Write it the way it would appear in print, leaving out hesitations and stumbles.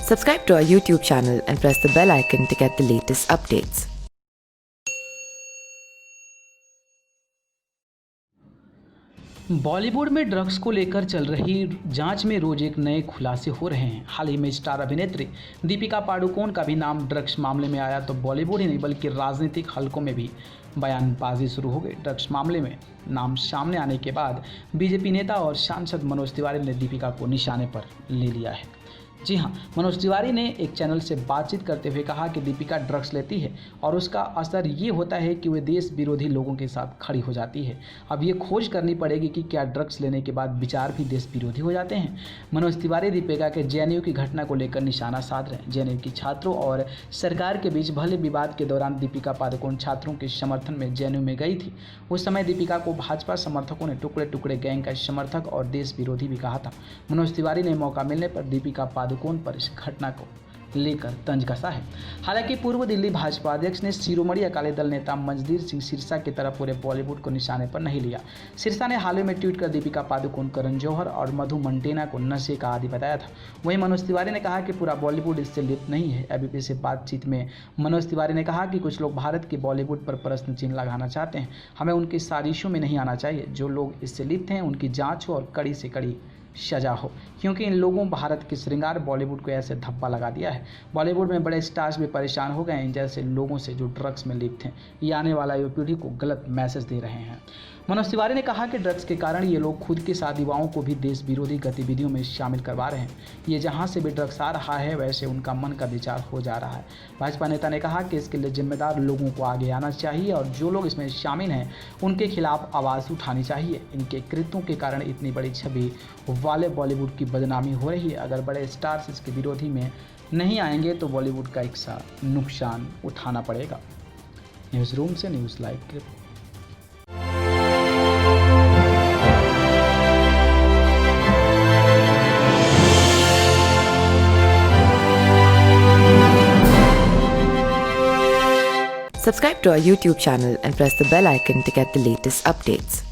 Subscribe to our YouTube channel and press the bell icon to get the latest updates. Bollywood में drugs को लेकर चल रही जांच में रोज एक नए खुलासे हो रहे हैं। हाल ही में स्टार अभिनेत्री दीपिका पादुकोण का भी नाम ड्रग्स मामले में आया तो बॉलीवुड ही नहीं बल्कि राजनीतिक हलकों में भी बयानबाजी शुरू हो गई। ड्रग्स मामले में नाम सामने आने के बाद बीजेपी नेता और सांसद मनोज तिवारी ने दीपिका को निशाने पर ले लिया है। जी हाँ, मनोज तिवारी ने एक चैनल से बातचीत करते हुए कहा कि दीपिका ड्रग्स लेती है और उसका असर ये होता है कि वे देश विरोधी लोगों के साथ खड़ी हो जाती है। अब ये खोज करनी पड़ेगी कि क्या ड्रग्स लेने के बाद विचार भी देश विरोधी हो जाते हैं। मनोज तिवारी दीपिका के जेएनयू की घटना को लेकर निशाना साध रहे हैं। जेएनयू की छात्रों और सरकार के बीच भले विवाद के दौरान दीपिका पादुकोण छात्रों के समर्थन में जेएनयू में गई थी। उस समय दीपिका को भाजपा समर्थकों ने टुकड़े टुकड़े गैंग का समर्थक और देश विरोधी भी कहा था। मनोज तिवारी ने मौका मिलने पर दीपिका पादुकोण पर इस घटना को लेकर तंज कसा है। हालांकि पूर्व दिल्ली भाजपा अध्यक्ष ने शिरोमणि अकाली दल नेता मंजदीर सिंह सिरसा की तरह पूरे बॉलीवुड को निशाने पर नहीं लिया। सिरसा ने हाल ही में ट्वीट कर दीपिका पादुकोण, करण जौहर और मधु मंटेना को नशे का आदी बताया था। वहीं मनोज तिवारी ने कहा कि पूरा बॉलीवुड इससे लिप्त नहीं है। एबीपी से बातचीत में मनोज तिवारी ने कहा कि कुछ लोग भारत के बॉलीवुड पर प्रश्न चिन्ह लगाना चाहते हैं। हमें उनकी साजिशों में नहीं आना चाहिए। जो लोग इससे लिप्त हैं उनकी जाँच हो और कड़ी से कड़ी सजा हो, क्योंकि इन लोगों भारत के श्रृंगार बॉलीवुड को ऐसे धब्बा लगा दिया है। बॉलीवुड में बड़े स्टार्स भी परेशान हो गए हैं जैसे लोगों से जो ड्रग्स में लिप्त हैं। ये आने वाला युवा पीढ़ी को गलत मैसेज दे रहे हैं। मनोज तिवारी ने कहा कि ड्रग्स के कारण ये लोग खुद के साथ युवाओं को भी देश विरोधी गतिविधियों में शामिल करवा रहे हैं। ये जहाँ से भी ड्रग्स आ रहा है वैसे उनका मन का विचार हो जा रहा है। भाजपा नेता ने कहा कि इसके लिए जिम्मेदार लोगों को आगे आना चाहिए और जो लोग इसमें शामिल हैं उनके खिलाफ आवाज़ उठानी चाहिए। इनके कृत्यों के कारण इतनी बड़ी छवि वाले बॉलीवुड की बदनामी हो रही है। अगर बड़े स्टार्स इसके विरोधी में नहीं आएंगे तो बॉलीवुड का एक सा नुकसान उठाना पड़ेगा। न्यूज़ रूम से न्यूज़ लाइव के Subscribe to our YouTube channel and press the bell icon to get the latest updates.